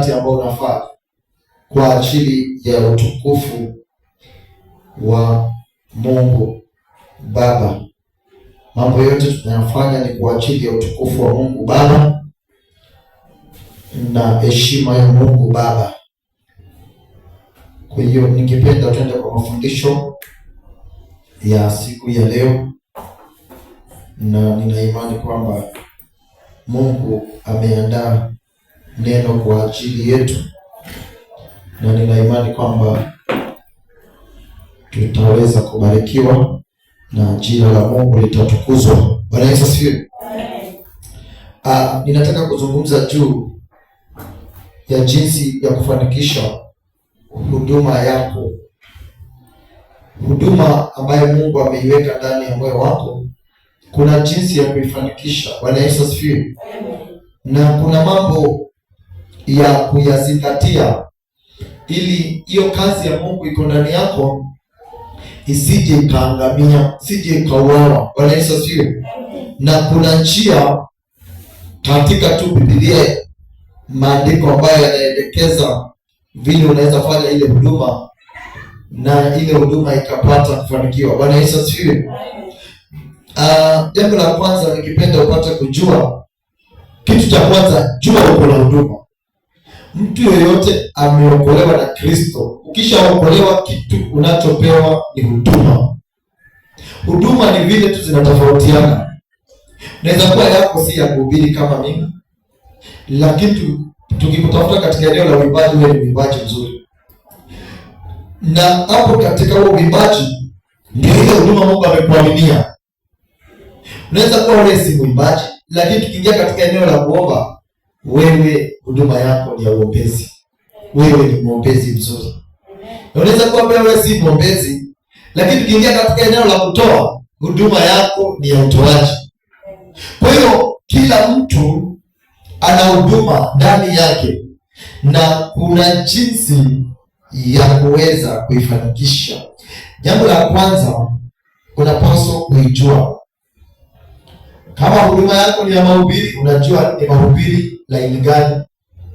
wakati ambao unafaa kwa ajili ya utukufu wa Mungu Baba. Mambo yote tunayofanya ni kwa ajili ya utukufu wa Mungu Baba na heshima ya Mungu Baba. Kwa hiyo ningependa tuende kwa mafundisho ya siku ya leo, na nina imani kwamba Mungu ameandaa neno kwa ajili yetu, na nina imani kwamba tutaweza kubarikiwa na jina la Mungu litatukuzwa. Bwana Yesu asifiwe. Ninataka kuzungumza juu ya jinsi ya kufanikisha huduma yako, huduma ambayo Mungu ameiweka ndani ya moyo wako. Kuna jinsi ya kuifanikisha. Bwana Yesu asifiwe. Na kuna mambo ya kuyazingatia ili hiyo kazi ya Mungu iko ndani yako isije ikaangamia, isije ikauawa. Bwana Yesu asifiwe. Na kuna njia katika tu Biblia, maandiko ambayo yanaelekeza vile unaweza fanya ile huduma na ile huduma ikapata kufanikiwa. Bwana Yesu asifiwe. Jambo la kwanza nikipenda upate kujua, kitu cha kwanza, jua uko na huduma. Mtu yeyote ameokolewa na Kristo. Ukishaokolewa, kitu unachopewa ni huduma. Huduma ni vile tu zinatofautiana. Naweza kuwa yako si ya kuhubiri kama mimi, lakini tukikutafuta katika eneo la uimbaji, wewe ni uimbaji mzuri, na hapo katika huo uimbaji ndio ile huduma Mungu amekuaminia. Unaweza kuwa wewe si muimbaji, lakini tukiingia katika eneo la kuomba, wewe huduma yako ni ya uombezi. Wewe ni mwombezi mzuri. Unaweza kuwa wewe si mwombezi, lakini tukiingia katika eneo la kutoa, huduma yako ni ya utoaji. Kwa hiyo kila mtu ana huduma ndani yake, na kuna jinsi ya kuweza kuifanikisha. Jambo la kwanza, unapaswa kuijua. Kama huduma yako ni ya mahubiri, unajua ni mahubiri laini gani.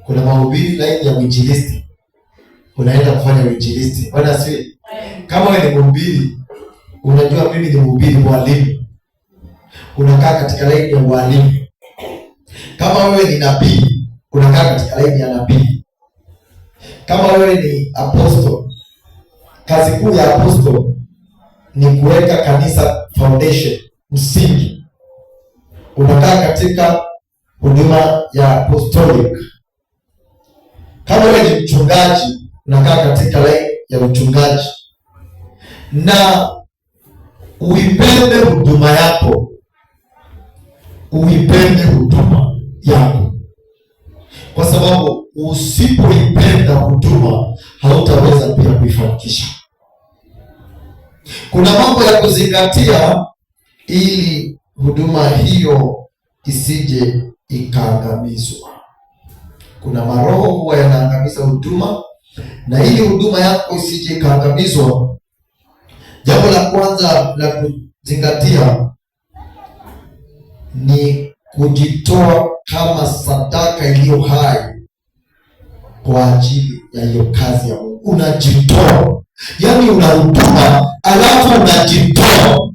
Kuna mahubiri laini ya uinjilisti, unaenda kufanya uinjilisti. Bwana asifiwe. Kama wewe ni mhubiri, unajua mimi ni mhubiri mwalimu, unakaa katika laini ya walimu. Kama wewe ni nabii, unakaa katika laini ya nabii. Kama wewe ni apostle, kazi kuu ya apostle ni kuweka kanisa foundation, msingi. Unakaa katika huduma ya apostolic. Kama wewe ni mchungaji, unakaa katika laini ya uchungaji. Na uipende huduma yako. Uipende huduma yako, kwa sababu usipoipenda huduma hautaweza pia kuifanikisha. Kuna mambo ya kuzingatia ili huduma hiyo isije ikaangamizwa. Kuna maroho huwa yanaangamiza huduma, na ili huduma yako isije ikaangamizwa, jambo la kwanza la kuzingatia ni kujitoa kama sadaka iliyo hai kwa ajili ya hiyo kazi ya Mungu. Unajitoa, yaani una huduma alafu unajitoa.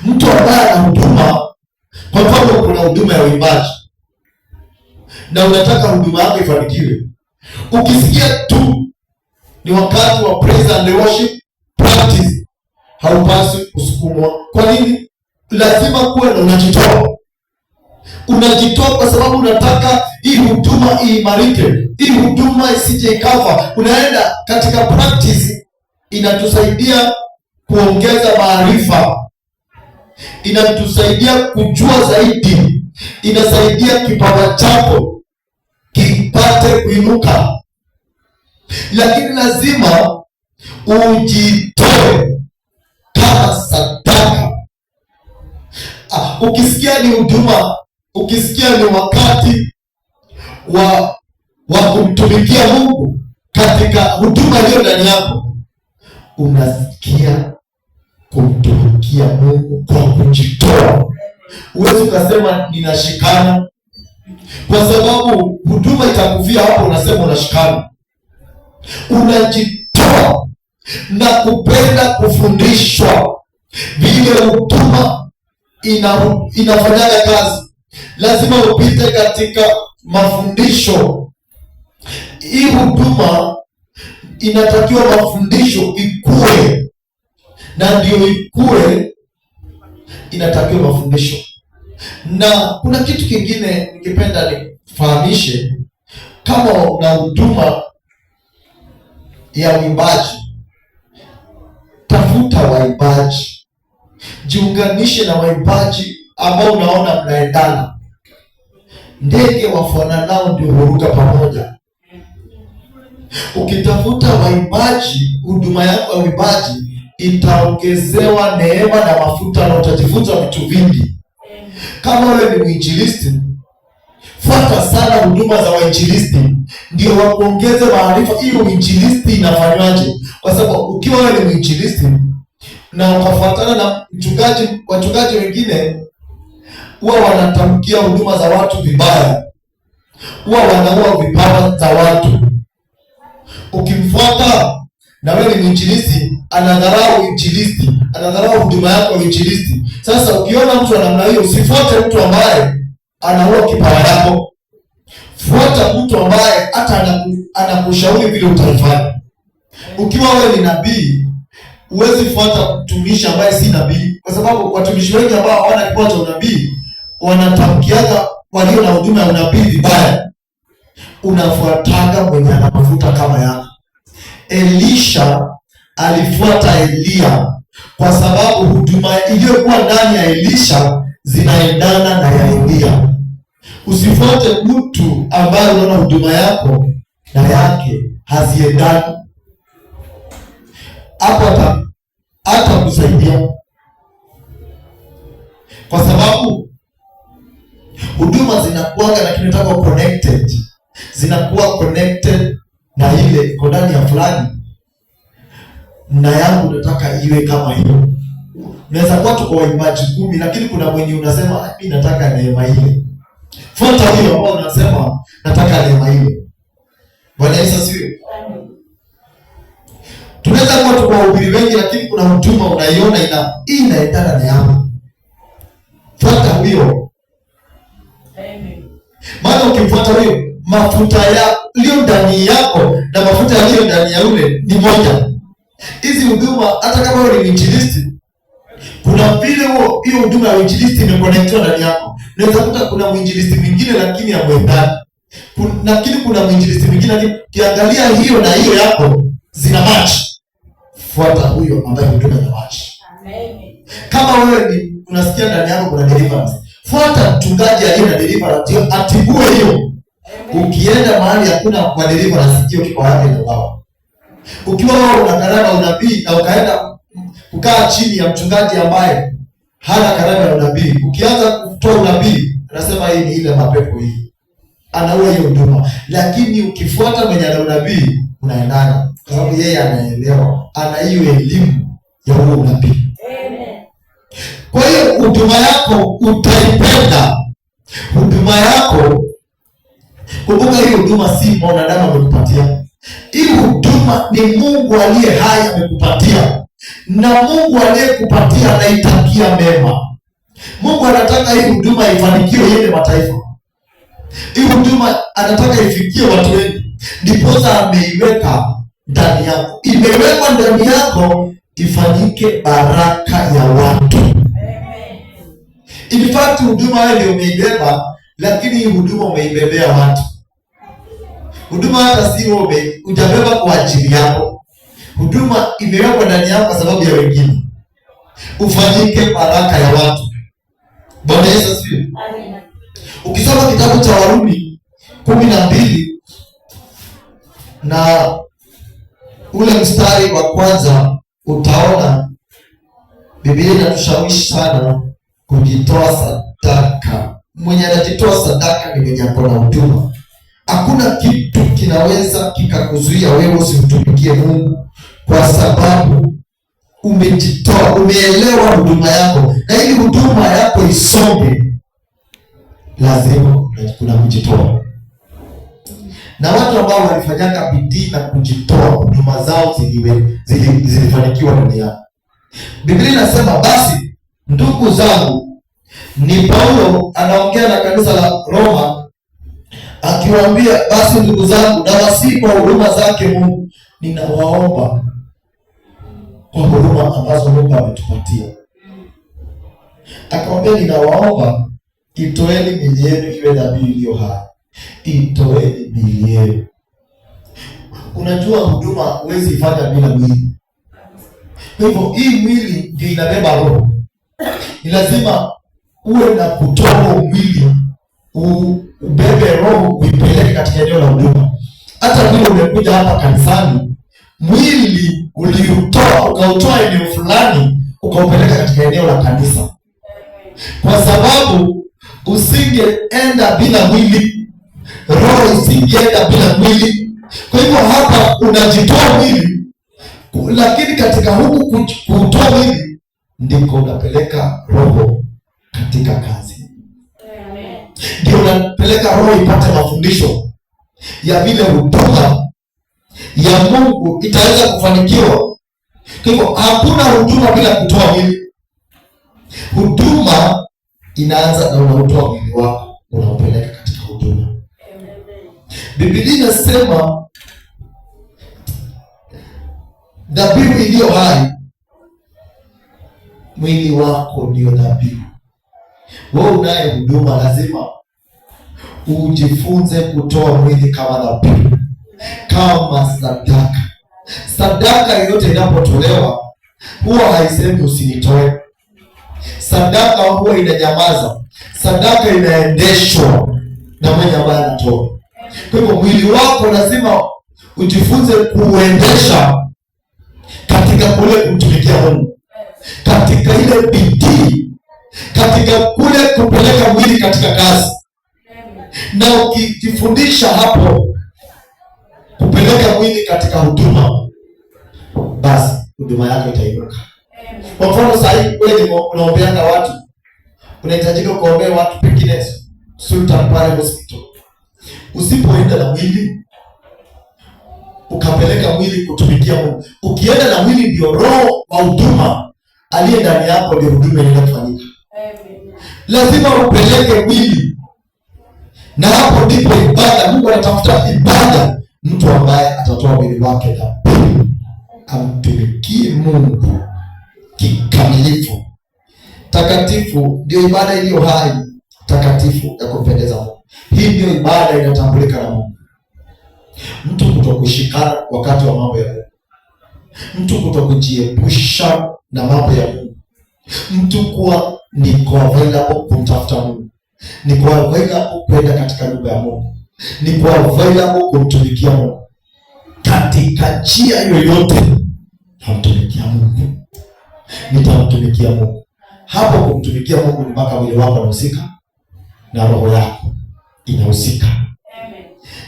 Mtu ambaye ana huduma, kwa mfano kuna huduma ya uimbaji na unataka huduma yako ifanikiwe, ukisikia tu ni wakati wa praise and worship practice, haupaswi kusukumwa. Kwa nini? Lazima kuwe na unajitoa. Unajitoa kwa sababu unataka hii huduma iimarike, hii huduma isije ikafa. Unaenda katika practice, inatusaidia kuongeza maarifa, inatusaidia kujua zaidi, inasaidia kipawa chako kipate kuinuka. Lakini lazima ujitoe kama sadaka. Ukisikia ni huduma, ukisikia ni wakati wa kumtumikia Mungu katika huduma hiyo ndani yako, unasikia kumtumikia Mungu kwa kujitoa. Huwezi ukasema ninashikana, kwa sababu huduma itakuvia hapo. Unasema unashikana, unajitoa na kupenda kufundishwa vile huduma inafanyaga kazi. Lazima upite katika mafundisho. Hii huduma inatakiwa mafundisho ikue, na ndio ikue inatakiwa mafundisho. Na kuna kitu kingine ningependa nifahamishe, kama una huduma ya uimbaji, tafuta waimbaji, jiunganishe na waimbaji ambao unaona mnaendana. Ndege wafananao ndio huruka pamoja. Ukitafuta waimbaji, huduma yako ya uimbaji itaongezewa neema na mafuta, na utajifunza vitu vingi. Kama wewe ni mwinjilisti, fuata sana huduma za wainjilisti, ndio wakuongeze maarifa hiyo uinjilisti inafanywaje. Kwa sababu ukiwa wewe ni mwinjilisti na ukafuatana na wachungaji wengine, huwa wanatamkia huduma za watu vibaya, huwa wanaua vipawa za watu. Ukimfuata na wewe ni mwinjilisti, anadharau injilisti, anadharau huduma yako ya injilisti. Sasa ukiona mtu wa namna hiyo, usifuate mtu ambaye anaua kipawa yako. Fuata mtu ambaye hata anakushauri vile utaifanya. Ukiwa wewe ni nabii, huwezi fuata mtumishi ambaye si nabii, kwa sababu watumishi wengi ambao hawana kipawa cha unabii wanatamkiaga walio na huduma ya unabii vibaya. Unafuataga mwenye ana mafuta kama yako. Elisha alifuata Elia kwa sababu huduma iliyokuwa ndani ya Elisha zinaendana na ya Elia. Usifuate mtu ambaye unaona huduma yako na yake haziendani. Hapo hata kusaidia, kwa sababu huduma zinakuwa na kinataka connected, zinakuwa connected na ile iko ndani ya fulani, na yangu nataka iwe kama hiyo. Unaweza kuwa tuko waimbaji 10, lakini kuna mwenye unasema mimi nataka neema ile. Fuata hiyo ambao unasema nataka neema ile. Bwana Yesu asifiwe. Tunaweza kuwa tuko wahubiri wengi, lakini kuna huduma unaiona inaendana na yako. Fuata huyo. Amen. Maana ukimfuata huyo, mafuta yaliyo ndani yako na mafuta yaliyo ndani ya yule ni moja. Hizi huduma hata kama wewe ni mwinjilisti, kuna vile hiyo huduma ya mwinjilisti imeconnectiwa ndani yako. Unaweza kuta kuna mwinjilisti mwingine lakini hamwendani. Lakini kuna mwinjilisti mwingine lakini kiangalia hiyo na hiyo yako zina match. Fuata huyo ambaye huduma ina match. Amen. Kama wewe ni unasikia ndani yako kuna deliverance, fuata mchungaji aliye na deliverance, atibue hiyo. Ukienda mahali hakuna kwa deliverance, sikio kiko wapi na wao. Ukiwa wewe una karama unabii na ukaenda kukaa chini ya mchungaji ambaye hana karama ya unabii, ukianza kutoa unabii, anasema hii ni ile mapepo hii, anaua hiyo huduma. Lakini ukifuata mwenye ana unabii, unaendana, kwa sababu yeye anaelewa, ana hiyo elimu ya huo unabii. Kwa hiyo huduma yako utaipenda. Huduma yako, kumbuka hii huduma si mwanadamu amekupatia. Hii huduma ni Mungu aliye hai amekupatia, na Mungu aliyekupatia anaitakia mema. Mungu anataka hii huduma ifanikiwe iende mataifa. Hii huduma anataka ifikie watu wengi, ndiposa ameiweka ndani yako. Imewekwa ndani yako ifanyike baraka ya watu. In fact, huduma wewe ndio umeibeba, lakini hii huduma umeibebea watu. Huduma hata si wewe hujabeba kwa ajili yako. Huduma imewekwa ndani yako kwa sababu ya wengine. Ufanyike baraka ya watu. Bwana Yesu asifiwe. Amen. Ukisoma kitabu cha Warumi 12 na ule mstari wa kwanza, utaona Biblia inatushawishi sana kujitoa sadaka. Mwenye anajitoa sadaka ni mwenye akona huduma. Hakuna kitu kinaweza kikakuzuia wewe usimtumikie Mungu, kwa sababu umejitoa, umeelewa huduma yako, na ili huduma yako isonge lazima kuna kujitoa. Na watu ambao walifanyaka bidii na kujitoa, huduma zao zilifanikiwa duniani. Biblia inasema, basi ndugu zangu, ni Paulo anaongea na kanisa la Roma akiwaambia, basi ndugu zangu, na wasihi kwa huduma zake Mungu, ninawaomba kwa huduma ambazo Mungu ametupatia. Akamwambia, ninawaomba itoeni miili yenu iwe dhabihu iliyo hai. Itoeni miili yenu. Unajua huduma huwezi ifanya bila mwili. Kwa hivyo hii mwili ndio inabeba roho. Ni lazima uwe na kutoa mwili, ubebe roho, uipeleke katika eneo la huduma. Hata vile umekuja hapa kanisani, mwili uliutoa ukautoa eneo fulani ukaupeleka katika eneo la kanisa, kwa sababu usingeenda bila mwili, roho isingeenda bila mwili. Kwa hivyo hapa unajitoa mwili, lakini katika huku kutoa mwili ndiko unapeleka roho katika kazi. Ndio unapeleka roho ipate mafundisho ya vile huduma ya Mungu itaweza kufanikiwa. Kwa hivyo hakuna huduma bila kutoa mwili. Huduma inaanza na unautoa mwili wako, unaupeleka katika huduma. Biblia inasema dhabihu iliyo hai, mwili wako ndio dhabihu. Wewe unaye huduma, lazima ujifunze kutoa mwili kama dhabihu, kama sadaka. Sadaka yote inapotolewa huwa haisemi usinitoe. Sadaka huwa inanyamaza. Sadaka inaendeshwa na mwenye ambaye anatoa. Kwa hivyo mwili wako lazima ujifunze kuuendesha katika kule kumtumikia Mungu, katika ile bidii, katika kule kupeleka mwili katika kazi. Na ukijifundisha hapo kupeleka mwili katika huduma, basi huduma yako itainuka. Kwa mfano sasa hivi wewe unaombeanga watu, unahitajika kuombea watu pengine Sultan pale hospital. Usipoenda na mwili ukapeleka mwili kutumikia Mungu, ukienda na mwili ndio roho wa huduma aliye ndani yako, ndio huduma inaenda kufanyika. Lazima upeleke mwili, na hapo ndipo ibada. Mungu anatafuta ibada, mtu ambaye atatoa mwili wake dhabihu amtumikie Mungu kikamilifu. Takatifu ndio ibada iliyo hai, takatifu ya kumpendeza Mungu. Hii ndio ibada inatambulika na Mungu. Mtu kutokushikana wakati wa mambo ya Mungu, mtu kutokujiepusha na mambo ya Mungu, mtu kuwa niko available kumtafuta Mungu, niko available kwenda katika nyumba ya Mungu, niko available kumtumikia Mungu katika njia yoyote. Namtumikia Mungu, nitamtumikia Mungu. Hapo kumtumikia Mungu ni mpaka mwili wako unahusika na roho yako inahusika.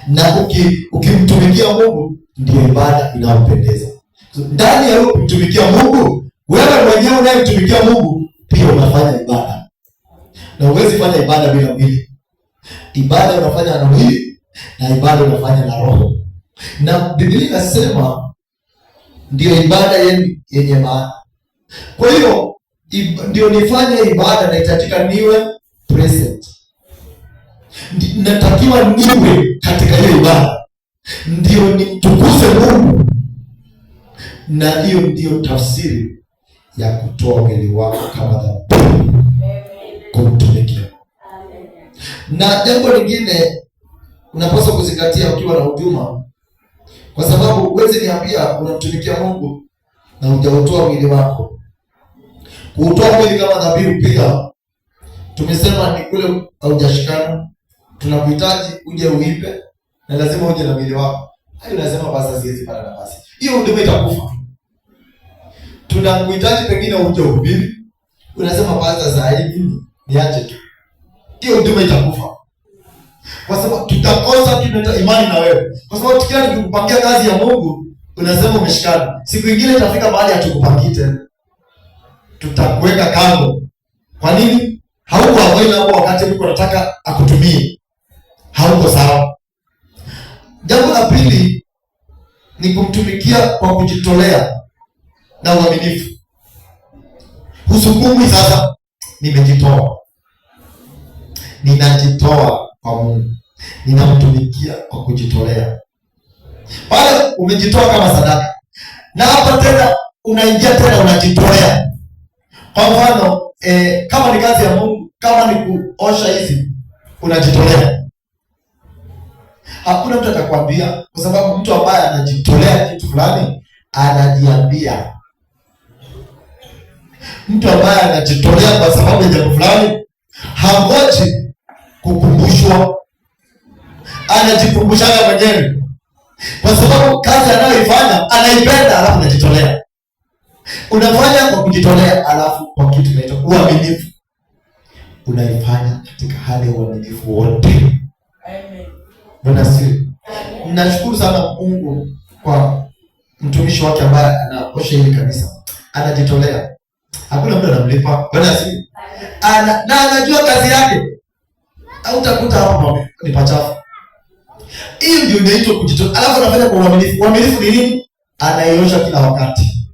Na ukimtumikia Mungu ndio ibada inayompendeza. Ndani ya kumtumikia Mungu, wewe mwenyewe unayemtumikia Mungu pia unafanya ibada. Na huwezi fanya ibada bila mwili. Ibada unafanya na mwili, na ibada unafanya na roho. Na Biblia inasema ndio ibada yenye maana. Kwa hiyo ndio nifanye ibada, nahitajika niwe present. Natakiwa niwe katika hiyo ibada, ndio nimtukuze Mungu. Na hiyo ndio tafsiri ya kutoa mwili wako kama dhabihu kumtumikia. Na jambo lingine unapaswa kuzingatia ukiwa na huduma, kwa sababu huwezi niambia unamtumikia Mungu na hujautoa mwili wako. Kuutoa mwili kama dhabihu pia tumesema ni kule haujashikana. Tunakuhitaji uje uipe, na lazima uje na mwili wako. Hayo lazima basi siwezi pata nafasi. Hiyo huduma itakufa. Tunakuhitaji pengine uje uhubiri, unasema basi sasa hivi niache tu. Hiyo huduma itakufa. Kwa sababu tutakosa imani na wewe. Kwa sababu tukiwa tukikupangia kazi ya Mungu, unasema umeshikana. Siku nyingine itafika mahali hatukupangie tena. Tutakuweka kando. Kwa nini? hauko available wakati Mungu anataka akutumie, hauko sawa. Jambo la pili ni kumtumikia kwa kujitolea na uaminifu. Husukumi sasa, nimejitoa, ninajitoa kwa Mungu, ninamtumikia kwa kujitolea. Pale umejitoa kama sadaka, na hapa tena unaingia tena unajitolea. Kwa mfano kama ni kazi ya Mungu, kama ni kuosha hizi, unajitolea. Hakuna mtu atakwambia, kwa sababu mtu ambaye anajitolea kitu fulani anajiambia. Mtu ambaye anajitolea kwa sababu ya jambo fulani hangoji kukumbushwa, anajikumbushana mwenyewe, kwa sababu kazi anayoifanya anaipenda, alafu anajitolea. Unafanya kwa kujitolea, alafu kwa kitu kinaitwa uaminifu, unaifanya katika hali ya uaminifu wote. Amen. Bwana si. Ninashukuru sana Mungu kwa mtumishi wake ambaye anaosha hili kanisa, anajitolea. Hakuna mtu anamlipa. Bwana si. Na anajua kazi yake. Au utakuta hapo ni pachafu. Hiyo ndio inaitwa kujitolea. Alafu anafanya kwa uaminifu. Uaminifu ni nini? Anaiosha kila wakati.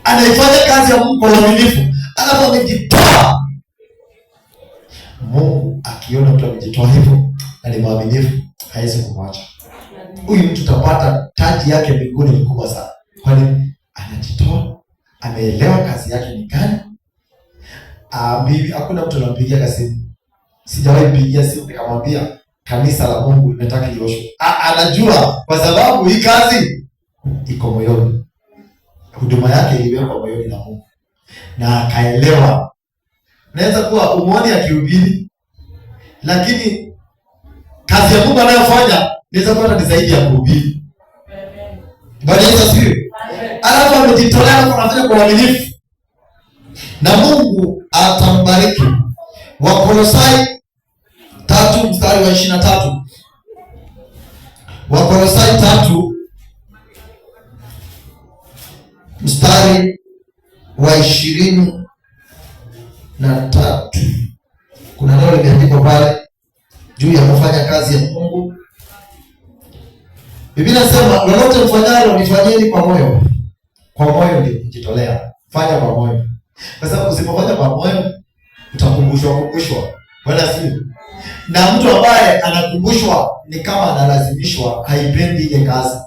Anaifanya kazi ya Mungu kwa uaminifu. Alafu amejitoa. Mungu akiona mtu amejitoa hivyo na ni mwaminifu, hawezi kumwacha. Huyu mtu utapata taji yake mbinguni ni kubwa sana. Kwani anajitoa, ameelewa kazi yake ni gani. Bibi, hakuna mtu anampigia kasimu. Sijawahi pigia simu nikamwambia kanisa la Mungu linataka lioshwe. Anajua kwa sababu hii kazi iko moyoni. Huduma yake iliwekwa moyoni na Mungu. Na akaelewa. Naweza kuwa umuone akihubiri, lakini kazi ya Mungu anayofanya inaweza kuwa ni zaidi ya kuhubiri. Bwana Yesu asifiwe. Alafu amejitolea na anafanya kwa uaminifu, na Mungu atambariki. Wakolosai 3 mstari wa 23. Wakolosai 3 mstari wa 23. Kuna neno limeandikwa pale juu ya kufanya kazi ya Mungu. Biblia inasema lolote mfanyalo nifanyeni kwa moyo. Kwa moyo ndio kujitolea. Fanya kwa moyo. Kwa sababu usipofanya kwa moyo utakumbushwa. Bwana asifiwe. Na mtu ambaye anakumbushwa ni kama analazimishwa, haipendi ile kazi.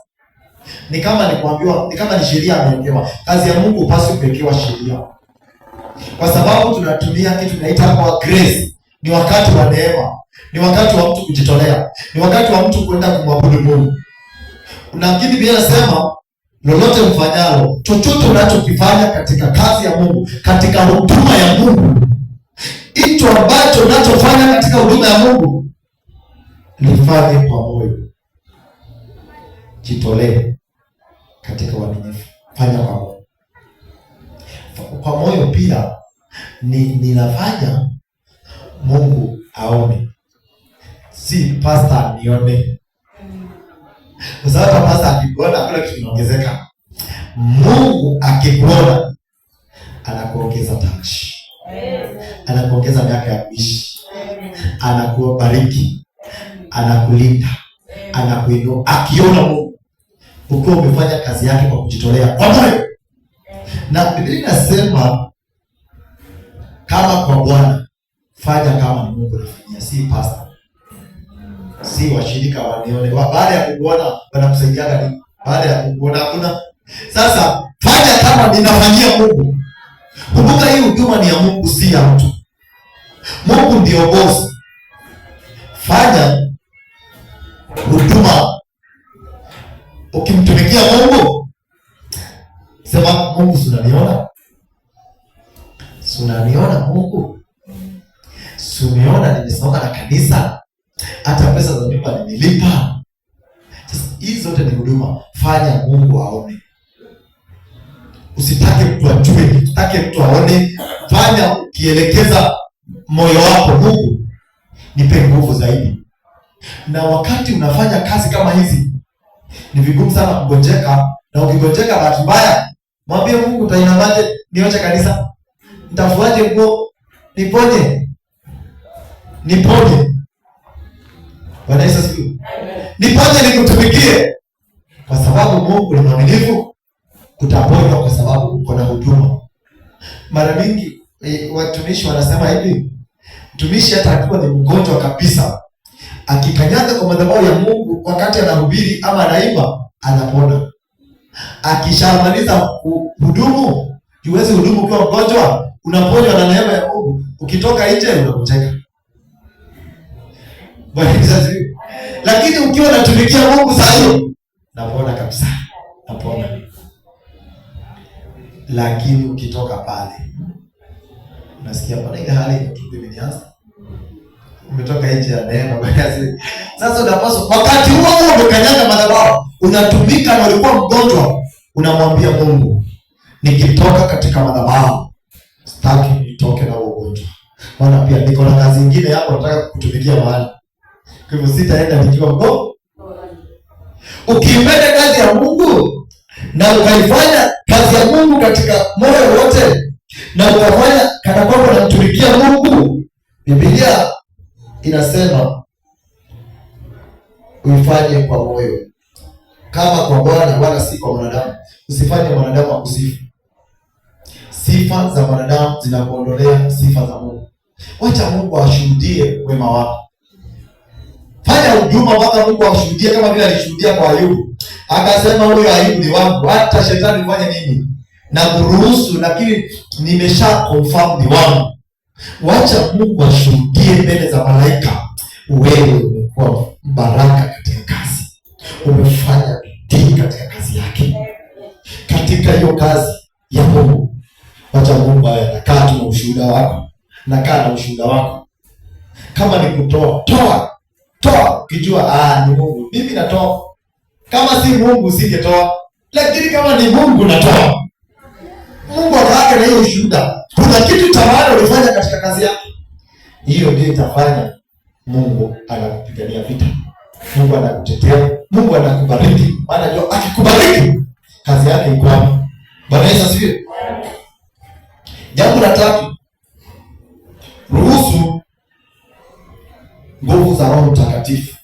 Ni kama ni kuambiwa, ni kama ni sheria amewekewa. Kazi ya Mungu hupaswi kuwekewa sheria. Kwa sababu tunatumia kitu tunaita kwa grace. Ni wakati wa neema. Ni wakati wa mtu kujitolea. Ni wakati wa mtu kwenda kumwabudu Mungu. Lakini Biblia inasema lolote mfanyalo, chochote unachokifanya katika kazi ya Mungu, katika huduma ya Mungu, hicho ambacho unachofanya katika huduma ya Mungu, lifanye kwa moyo. Jitolee katika uaminifu. Fanya kwa moyo. Kwa moyo pia ninafanya Mungu aone, si pastor anione. Kwa sababu pastor akikuona hakuna kitu kinaongezeka. Mungu akikuona anakuongeza touch. Anakuongeza miaka ya kuishi. Anakubariki. Anakulinda. Anakuinua. Akiona Mungu ukiwa umefanya kazi yake kwa kujitolea kwa moyo. Na Biblia inasema kama kwa Bwana fanya kama ni Mungu anafanyia, si pastor, si washirika wanione. Baada ya kuona wanakusaidia nini? Baada ya kuona hakuna. Sasa fanya kama ninafanyia Mungu. Kumbuka hii huduma ni ya Mungu, si ya mtu. Mungu ndio boss. Fanya huduma ukimtumikia Mungu. Sema Mungu, unaniona? Unaniona Mungu? Uniona nimesimama na kanisa, hata pesa za nyumba nimelipa. Sasa hizi zote ni huduma. Fanya Mungu aone. Usitake mtu ajue, usitake mtu aone. Fanya ukielekeza moyo wako, Mungu nipe nguvu zaidi. Na wakati unafanya kazi kama hizi, ni vigumu sana kugonjeka. Na ukigonjeka bahati mbaya, mwambie Mungu, utainamaje niache kanisa? Nitafuaje nguo? niponye. Bwana Yesu asifiwe. Niponye nikutumikie. Kwa sababu Mungu ni mwaminifu, utaponywa kwa sababu uko na huduma. Mara mingi watumishi wanasema hivi, mtumishi hata akiwa ni mgonjwa kabisa, akikanyaga kwa madhabahu ya Mungu wakati anahubiri ama anaimba, anapona. Akishamaliza hudumu, huwezi hudumu ukiwa mgonjwa, unaponywa na neema ya Mungu. Ukitoka nje unakuteka. Lakini ukiwa unatumikia Mungu saa hiyo, napona kabisa, napona. Lakini ukitoka pale, unasikia pale ile hali imenianza. Umetoka nje ya neema basi. Sasa unapaswa wakati huo umekanyaga madhabahu, unatumika na ulikuwa mgonjwa, unamwambia Mungu, nikitoka katika madhabahu sitaki nitoke na ugonjwa. Maana pia niko na kazi nyingine hapo nataka kutumikia mahali. Kwa hivyo sitaenda nikiwa mgonjwa. Ukiipenda kazi ya Mungu na ukaifanya kazi ya Mungu katika moyo wote na ukafanya kana kwamba unamtumikia Mungu, Biblia inasema uifanye kwa moyo kama kwa Bwana wala si kwa mwanadamu. Usifanye mwanadamu akusifu. Sifa za mwanadamu zinakuondolea sifa za Mungu. Wacha Mungu ashuhudie wema wako. Fanya huduma mpaka Mungu ashuhudie, kama vile alishuhudia kwa Ayubu. Akasema huyo Ayubu ni wangu, hata shetani fanye nini na kuruhusu, lakini nimesha confirm ni wangu. Wacha Mungu ashuhudie mbele za malaika, wewe umekuwa baraka katika kazi, umefanya bidii katika kazi yake, katika hiyo kazi ya Mungu. Wacha Mungu awe anakaa tu na ushuhuda wako, nakaa na ushuhuda wako. Kama ni kutoa, toa ukijua ni Mungu. Mimi natoa. Kama si Mungu singetoa, lakini kama ni Mungu natoa. Mungu akaake na hiyo ushuhuda. Kuna kitu tawala ulifanya katika kazi yake. Hiyo ndio itafanya Mungu anakupigania vita. Mungu anakutetea, Mungu anakubariki. Maana ndio akikubariki kazi yake iko hapo. Bwana Yesu asifiwe. Jambo la tatu, ruhusu nguvu za Roho Mtakatifu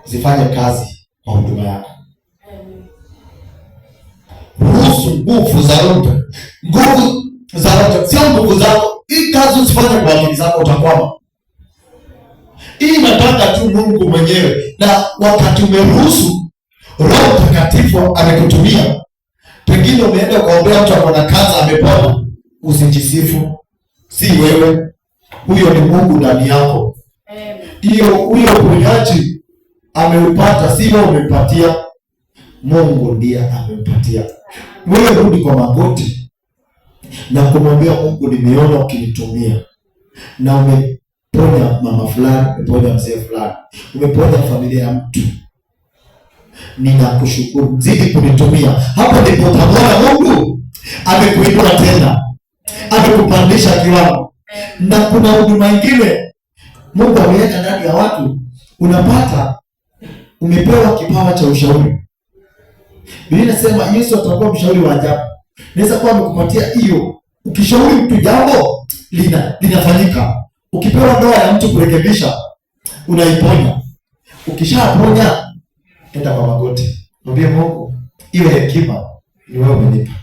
zifanye kazi kwa huduma yako. Ruhusu nguvu za Roho. Nguvu za Roho, sio nguvu zako. Hii kazi usifanye kwa akili zako, utakwama. Hii inataka tu Mungu mwenyewe. Na wakati umeruhusu Roho Mtakatifu amekutumia, pengine umeenda kuombea mtu ambaye kaza amepona, usijisifu. Si wewe. Huyo ni Mungu ndani yako. Huyo uponyaji ameupata, si wewe umepatia. Mungu ndiye amempatia. Wewe rudi kwa magoti na kumwambia Mungu, nimeona ukinitumia na umeponya mama fulani, umeponya mzee fulani, umeponya familia ya mtu. Ninakushukuru, zidi kunitumia. Hapo ndipo utamwona Mungu amekuinua tena, amekupandisha kiwango. Na kuna huduma nyingine Mungu ameweka ndani ya watu, unapata umepewa kipawa cha ushauri. Biblia inasema Yesu atakuwa mshauri wa ajabu. Naweza kuwa amekupatia hiyo. Ukishauri mtu jambo linafanyika. Ukipewa ndoa ya mtu kurekebisha, unaiponya. Ukishaponya, enda kwa magoti, mwambie Mungu, hiyo hekima ni wewe umenipa,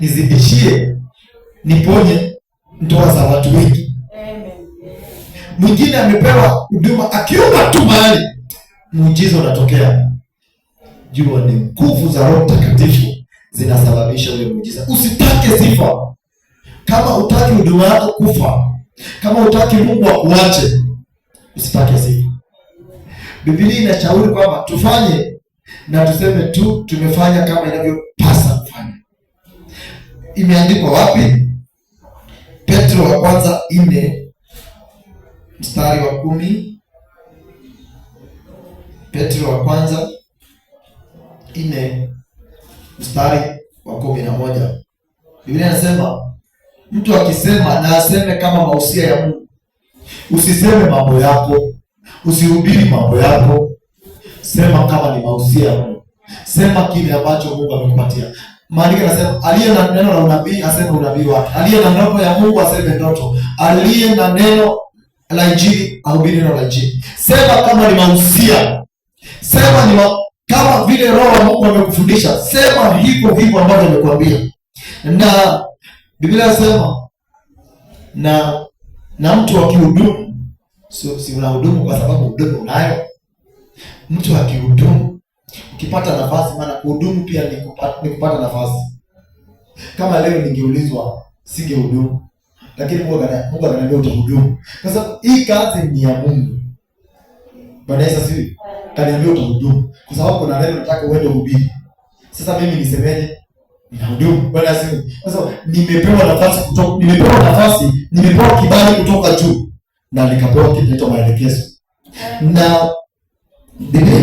nizidishie, niponye ndoa za watu wengi. Mwingine amepewa huduma, akiomba tu mahali muujiza unatokea. Jua ni nguvu za Roho Mtakatifu zinasababisha ule muujiza. Usitake sifa. Kama utaki huduma yako kufa, kama utaki Mungu akuache, usitake sifa. Biblia inashauri kwamba tufanye na tuseme tu tumefanya kama inavyopasa kufanya. Imeandikwa wapi? Petro wa kwanza 4 mstari wa 10. Petro wa kwanza 4 mstari wa 11. Biblia inasema mtu akisema na aseme kama mausia ya Mungu. Usiseme mambo yako, usihubiri mambo yako. Sema kama ni mausia ya Mungu. Sema kile ambacho Mungu amekupatia. maandiko yanasema aliye na neno la unabii aseme unabii wake, aliye na ndoto ya Mungu aseme ndoto, aliye na neno la injili ahubiri neno la injili. Sema kama ni mahusia, sema ni kama vile Roho wa Mungu amekufundisha, sema hivyo hivyo ambavyo amekuambia. Na Biblia inasema na mtu akihudumu, si unahudumu kwa sababu hudumu unayo. Mtu akihudumu, ukipata nafasi, maana kuhudumu pia ni kupata nafasi. Kama leo ningeulizwa singehudumu, lakini Mungu ananiambia utahudumu. Kwa sababu hii kazi ni ya Mungu. Bwana Yesu asifiwe. Kaniambia utahudumu kwa sababu kuna neno nataka uende uhubiri. Sasa mimi nisemeje? Ninahudumu. Bwana asifiwe. Kwa sababu nimepewa nafasi, nimepewa kibali kutoka juu na nikapewa kitu kinaitwa maelekezo. Na Biblia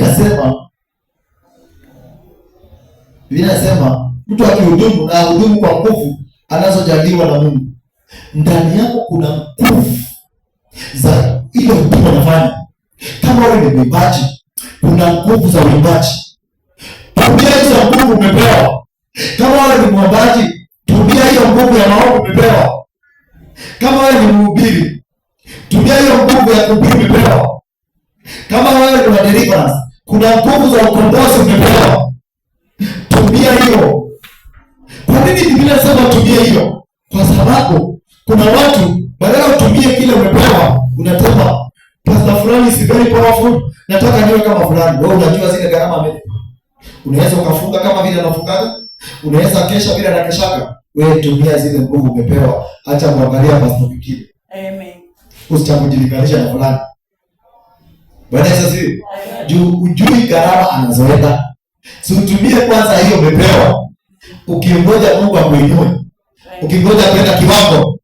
inasema mtu akihudumu na hudumu kwa nguvu anazojaliwa na Mungu. Ndani yako kuna nguvu za ile huduma unafanya. Kama wewe ni mwimbaji, kuna nguvu za uimbaji. Tumia hizo nguvu umepewa. Kama wewe ni mwimbaji, tumia hiyo nguvu ya maombi umepewa. Kama wewe ni mhubiri, tumia hiyo nguvu ya kuhubiri umepewa. Kama wewe ni deliverance, kuna nguvu za ukombozi umepewa. Tumia hiyo. Kwa nini Biblia inasema tumia hiyo? Kwa sababu kuna watu badala utumie kile umepewa, unasema pastor fulani is very powerful, nataka niwe kama fulani. Wewe unajua zile gharama ameni. Unaweza ukafunga kama vile anafungaga, unaweza kesha vile anakeshaga. Wewe tumia zile nguvu umepewa, acha kuangalia pastor mwingine. Amen. Usichakujilinganisha na fulani. Bwana Yesu asifiwe. Ujui gharama anazoenda. Si utumie kwanza hiyo umepewa. Ukiongoja Mungu akuinue. Ukingoja kwenda kiwango.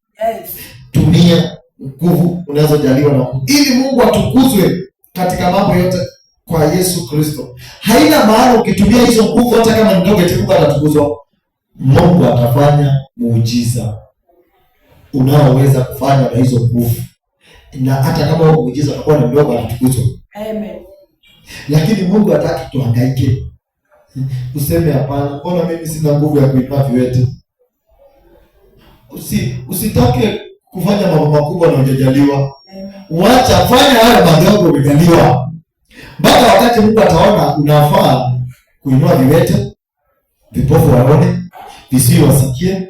Tumia nguvu unazojaliwa na Mungu ili Mungu atukuzwe katika mambo yote kwa Yesu Kristo. Haina maana ukitumia hizo nguvu hata kama ni ndogo, Mungu atatukuzwa. Mungu atafanya muujiza unaoweza kufanya na hizo nguvu. Na hata kama muujiza utakuwa ni mdogo, atatukuzwa. Amen. Lakini Mungu hataki tuhangaike. Useme hapana, mbona mimi sina nguvu ya kuinua viwete? Usitake kufanya mambo makubwa na hujajaliwa. Wacha fanya haya madogo umejaliwa. Mpaka wakati Mungu ataona unafaa kuinua viwete, vipofu waone, visiwi wasikie,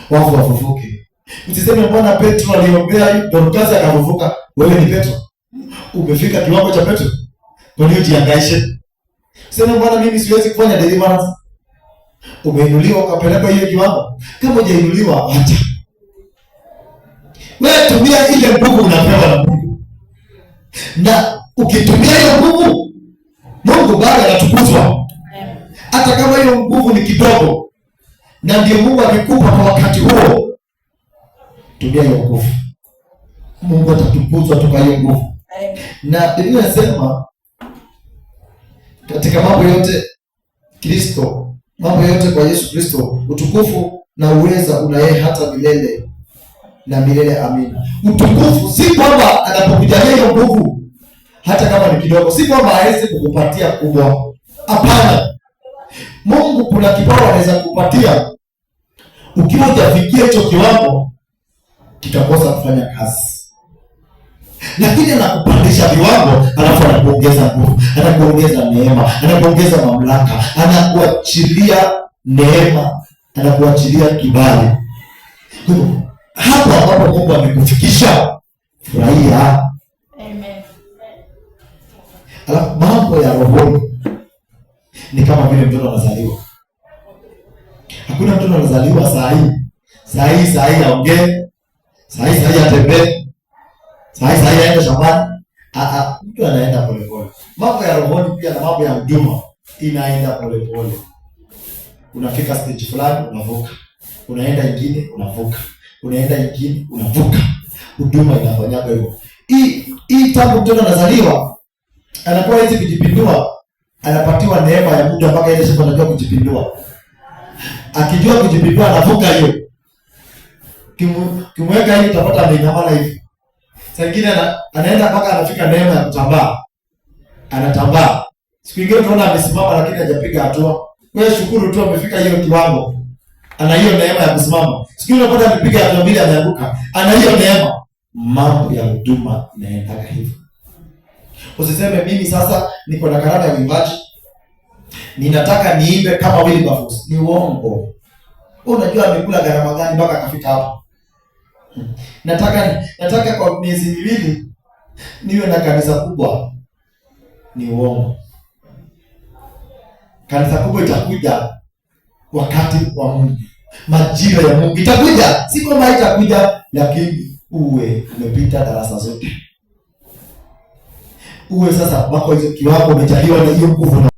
wafu wafufuke. Usiseme mbona Petro aliombea Dorcas akafufuka, wewe ni Petro. Umefika kiwango cha Petro? Kwa nini ujihangaishe? Usiseme mbona mimi siwezi kufanya deliverance. Umeinuliwa ukapeleka hiyo kiwango. Kama hujainuliwa acha. Wewe tumia ile nguvu unapewa na Mungu. Na ukitumia hiyo nguvu, Mungu bado anatukuzwa. Hata kama hiyo nguvu ni kidogo, na ndio Mungu amekupa kwa wakati huo, tumia hiyo nguvu. Mungu atatukuzwa toka hiyo nguvu. Na Biblia inasema katika mambo yote Kristo, mambo yote kwa Yesu Kristo, utukufu na uweza una yeye hata milele na milele. Amina. Utukufu si kwamba anapokujalia hiyo nguvu hata kama ni kidogo, si kwamba hawezi kukupatia kubwa. Hapana. Mungu kuna kipawa anaweza kukupatia, ukiwa hujafikia hicho kiwango kitakosa kufanya kazi. Lakini anakupandisha viwango, alafu anakuongeza nguvu, anakuongeza neema, anakuongeza mamlaka, anakuachilia neema, anakuachilia kibali. Hapo ambapo Mungu amekufikisha, furahia. Amen. Alafu mambo ya rohoni ni kama vile mtoto anazaliwa. Hakuna mtoto anazaliwa saa hii aongee, saa hii atembee, saa hii aende shambani. Mtu anaenda polepole. Mambo ya rohoni pia na mambo ya huduma inaenda polepole. Unafika stage fulani unavuka. Unaenda ingine unavuka. Unaenda ingine unavuka. Huduma inafanyaga hivyo. Hii tangu mtoto anazaliwa anakuwa hizi kujipindua, anapatiwa neema ya muda mpaka ile siku anajua kujipindua. Akijua kujipindua anavuka hiyo. Kimweka hivi utapata ameinamana hivi. Saa nyingine anaenda mpaka anafika neema ya kutambaa. Anatambaa. Siku nyingine tunaona amesimama lakini hajapiga hatua. Wewe shukuru tu amefika hiyo kiwango. Ana hiyo neema ya kusimama. Siku unapata amepiga hatua mbili ameanguka. Ana hiyo neema. Mambo ya huduma inaenda hivyo. Usiseme mimi sasa niko na karama ya uimbaji, ninataka niimbe kama Wilberforce. Ni uongo. Unajua amekula gharama gani mpaka akafika hapo? Nataka kwa miezi miwili niwe na kanisa kubwa. Ni uongo. Kanisa kubwa itakuja wakati wa Mungu. Majira ya Mungu itakuja. Si kwamba itakuja, lakini uwe umepita darasa zote. Uwe sasa wako hizo kiwango umejaliwa na hiyo nguvu.